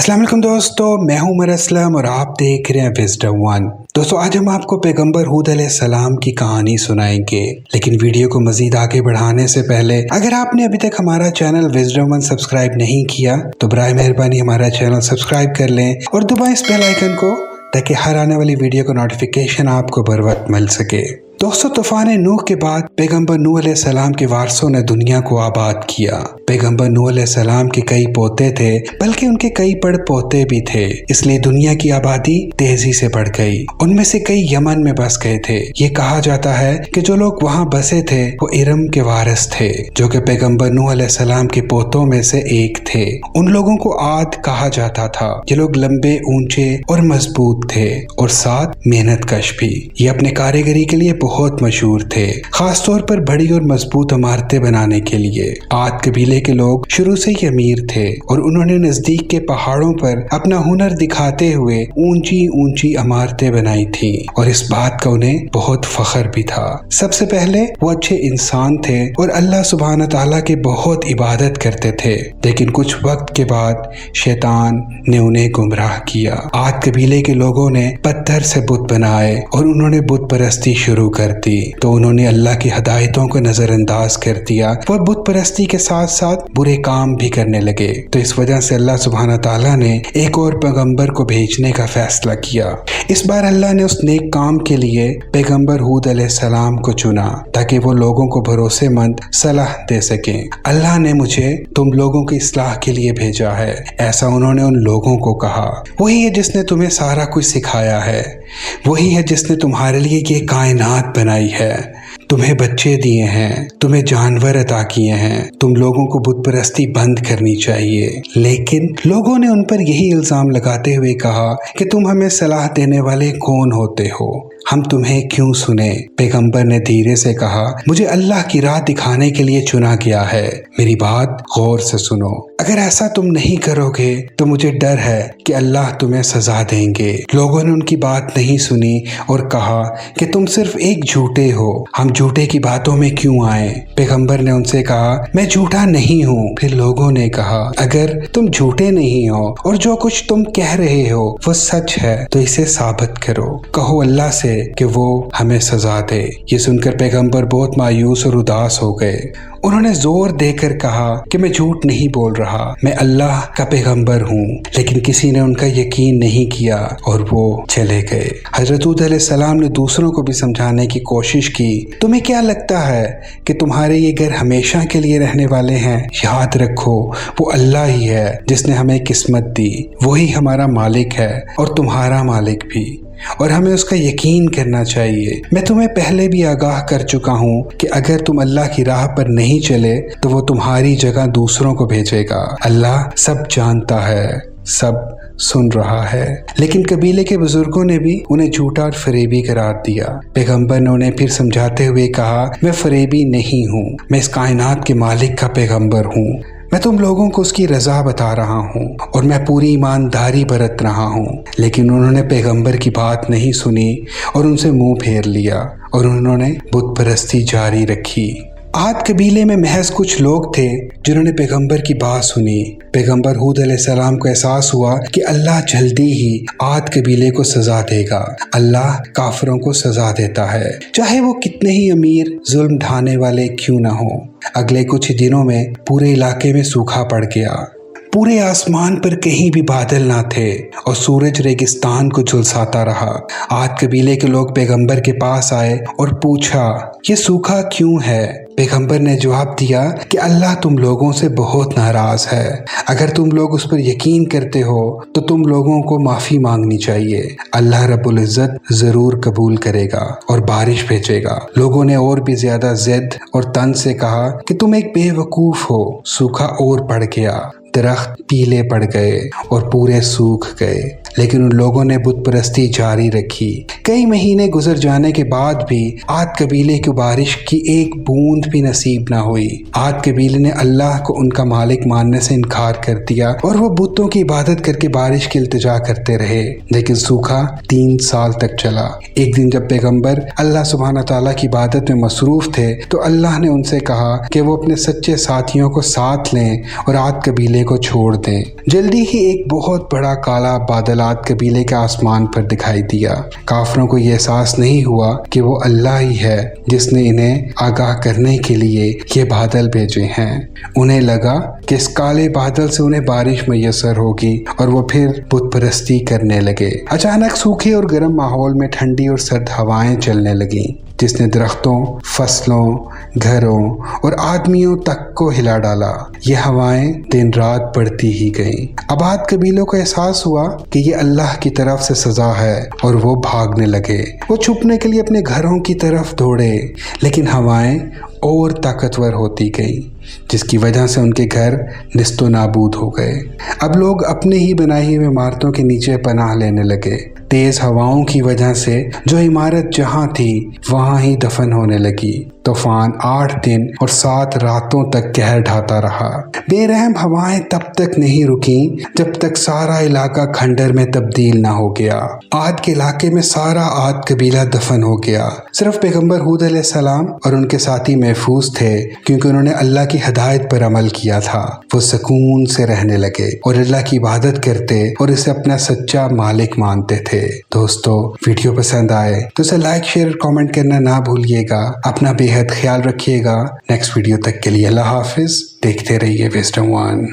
अस्सलाम वालेकुम दोस्तों, मैं हूं उमर असलम और आप देख रहे हैं विज़डम वन। दोस्तों, आज हम आपको पैगंबर हूद अलैहिस्सलाम की कहानी सुनाएंगे, लेकिन वीडियो को मजीद आगे बढ़ाने से पहले अगर आपने अभी तक हमारा चैनल विज़डम वन सब्सक्राइब नहीं किया तो बराए मेहरबानी हमारा चैनल सब्सक्राइब कर लें और दबाएं इस बेल आइकन को ताकि हर आने वाली वीडियो का नोटिफिकेशन आपको बर वक्त मिल सके। दोस्तों, तूफान नूह के बाद पैगंबर नूह अलैहिस्सलाम के वारसों ने दुनिया को आबाद किया। पैगंबर नूह अलैहिस्सलाम के कई पोते थे, बल्कि उनके कई पड़ पोते भी थे, इसलिए दुनिया की आबादी तेजी से बढ़ गई। उनमें से कई यमन में बस गए थे। ये कहा जाता है कि जो लोग वहाँ बसे थे वो इरम के वारिस थे, जो कि पैगंबर नूह अलैहिस्सलाम के पोतों में से एक थे। उन लोगों को आद कहा जाता था। ये लोग लंबे, ऊंचे और मजबूत थे और साथ मेहनत कश भी। ये अपने कारीगरी के लिए बहुत मशहूर थे, खास तौर पर बड़ी और मजबूत इमारतें बनाने के लिए। आद कबीले के लोग शुरू से ही अमीर थे और उन्होंने नजदीक के पहाड़ों पर अपना हुनर दिखाते हुए ऊंची ऊंची इमारतें बनाई थी और इस बात का उन्हें बहुत फख्र भी था। सबसे पहले वो अच्छे इंसान थे और अल्लाह सुब्हान तआला की बहुत इबादत करते थे, लेकिन कुछ वक्त के बाद शैतान ने उन्हें गुमराह किया। आद कबीले के लोगों ने पत्थर से बुत बनाए और उन्होंने बुत परस्ती शुरू कर दी, तो उन्होंने अल्लाह की हदायतों को नजरअंदाज कर दिया। वह बुत परस्ती के साथ साथ बुरे काम भी करने लगे। तो इस वजह से अल्लाह सुब्हान तआला ने एक और पैगंबर को भेजने का फैसला किया। इस बार अल्लाह ने उस नेक काम के लिए पैगंबर हूद अलैहिस्सलाम को चुना ताकि वो लोगों को भरोसेमंद सलाह दे सकें। अल्लाह ने मुझे तुम लोगों की इस्लाह के लिए भेजा है, ऐसा उन्होंने उन लोगों को कहा। वही है जिसने तुम्हें सारा कुछ सिखाया है, वही है जिसने तुम्हारे लिए ये कायनात बनाई है, तुम्हें बच्चे दिए हैं, तुम्हें जानवर अता किए हैं। तुम लोगों को बुत परस्ती बंद करनी चाहिए। लेकिन लोगों ने उन पर यही इल्जाम लगाते हुए कहा कि तुम हमें सलाह देने वाले कौन होते हो, हम तुम्हें क्यों सुने। पैगंबर ने धीरे से कहा, मुझे अल्लाह की राह दिखाने के लिए चुना गया है, मेरी बात गौर से सुनो। अगर ऐसा तुम नहीं करोगे तो मुझे डर है कि अल्लाह तुम्हें सजा देंगे। लोगों ने उनकी बात नहीं सुनी और कहा कि तुम सिर्फ एक झूठे हो, हम झूठे की बातों में क्यों आए। पैगंबर ने उनसे कहा, मैं झूठा नहीं हूँ। फिर लोगों ने कहा, अगर तुम झूठे नहीं हो और जो कुछ तुम कह रहे हो वो सच है तो इसे साबित करो। कहो अल्लाह से कि वो हमें सजा दे। ये सुनकर पैगंबर बहुत मायूस और उदास हो गए। उन्होंने जोर देकर कहा कि मैं झूठ नहीं बोल रहा, मैं अल्लाह का पैगंबर हूँ। लेकिन किसी ने उनका यकीन नहीं किया और वो चले गए। हजरत हूद अलैहिस्सलाम ने दूसरों को भी समझाने की कोशिश की। तुम्हें क्या लगता है कि तुम्हारे ये घर हमेशा के लिए रहने वाले हैं? याद रखो, वो अल्लाह ही है जिसने हमें किस्मत दी, वही हमारा मालिक है और तुम्हारा मालिक भी, और हमें उसका यकीन करना चाहिए। मैं तुम्हें पहले भी आगाह कर चुका हूँ कि अगर तुम अल्लाह की राह पर नहीं चले तो वो तुम्हारी जगह दूसरों को भेजेगा। अल्लाह सब जानता है, सब सुन रहा है। लेकिन कबीले के बुजुर्गों ने भी उन्हें झूठा और फरेबी करार दिया। पैगंबर ने उन्हें फिर समझाते हुए कहा, मैं फरेबी नहीं हूँ, मैं इस कायनात के मालिक का पैगंबर हूँ। मैं तुम लोगों को उसकी रजा बता रहा हूँ और मैं पूरी ईमानदारी बरत रहा हूँ। लेकिन उन्होंने पैगंबर की बात नहीं सुनी और उनसे मुंह फेर लिया और उन्होंने बुत परस्ती जारी रखी। आद कबीले में महज कुछ लोग थे जिन्होंने पैगंबर की बात सुनी। पैगंबर हूद अलैहिस्सलाम को एहसास हुआ कि अल्लाह जल्दी ही आद कबीले को सजा देगा। अल्लाह काफिरों को सजा देता है, चाहे वो कितने ही अमीर जुल्म ढाने वाले क्यों ना हो। अगले कुछ दिनों में पूरे इलाके में सूखा पड़ गया। पूरे आसमान पर कहीं भी बादल ना थे और सूरज रेगिस्तान को झुलसाता रहा। आद कबीले के लोग पैगंबर के पास आए और पूछा, ये सूखा क्यों है? पैगंबर ने जवाब दिया कि अल्लाह तुम लोगों से बहुत नाराज है। अगर तुम लोग उस पर यकीन करते हो तो तुम लोगों को माफी मांगनी चाहिए। अल्लाह रब्बुल इज्जत जरूर कबूल करेगा और बारिश भेजेगा। लोगों ने और भी ज्यादा जिद और तन से कहा कि तुम एक बेवकूफ हो। सूखा और बढ़ गया, दरख्त पीले पड़ गए और पूरे सूख गए। लेकिन उन लोगों ने बुत परस्ती जारी रखी। कई महीने गुजर जाने के बाद भी आद कबीले को बारिश की एक बूंद भी नसीब ना हुई। आद कबीले ने अल्लाह को उनका मालिक मानने से इनकार कर दिया और वो बुतों की इबादत करके बारिश की इल्तिजा करते रहे, लेकिन सूखा 3 साल तक चला। एक दिन जब पैगंबर अल्लाह सुब्हाना ताला की इबादत में मसरूफ थे तो अल्लाह ने उनसे कहा कि वो अपने सच्चे साथियों को साथ लें और आद कबीले को छोड़ दें। जल्दी ही एक बहुत बड़ा काला बादल आद कबीले के आसमान पर दिखाई दिया। काफिरों को यह एहसास नहीं हुआ कि वो अल्लाह ही है जिसने इन्हें आगाह करने के लिए ये बादल भेजे हैं। उन्हें लगा कि इस काले बादल से उन्हें बारिश मैसर होगी और वो फिर बुत परस्ती करने लगे। अचानक सूखे और गर्म माहौल में ठंडी और सर्द हवाएं चलने लगीं, जिसने दरख्तों, फसलों, घरों और आदमियों तक को हिला डाला। ये हवाएं दिन रात बढ़ती ही गईं। अब आद कबीलों को एहसास हुआ कि ये अल्लाह की तरफ से सजा है और वो भागने लगे। वो छुपने के लिए अपने घरों की तरफ दौड़े, लेकिन हवाएं और ताकतवर होती गई, जिसकी वजह से उनके घर निस्तो नाबूद हो गए। अब लोग अपने ही बनाई हुई इमारतों के नीचे पनाह लेने लगे। तेज हवाओं की वजह से जो इमारत जहां थी वहां ही दफन होने लगी। तूफान 8 दिन और 7 रातों तक कहर ढाता रहा। बेरहम हवाएं तब तक नहीं रुकी जब तक सारा इलाका खंडर में तब्दील ना हो गया। आद के इलाके में सारा आद कबीला दफन हो गया। सिर्फ पैगंबर हूद अलैहिस्सलाम और उनके साथी महफूज थे, क्योंकि उन्होंने अल्लाह की हिदायत पर अमल किया था। वो सुकून से रहने लगे और अल्लाह की इबादत करते और इसे अपना सच्चा मालिक मानते थे। दोस्तों, वीडियो पसंद आए तो इसे लाइक, शेयर और कमेंट करना ना भूलिएगा। अपना बेहद ख्याल रखिएगा। नेक्स्ट वीडियो तक के लिए अल्लाह हाफिज। देखते रहिए विजडम वन।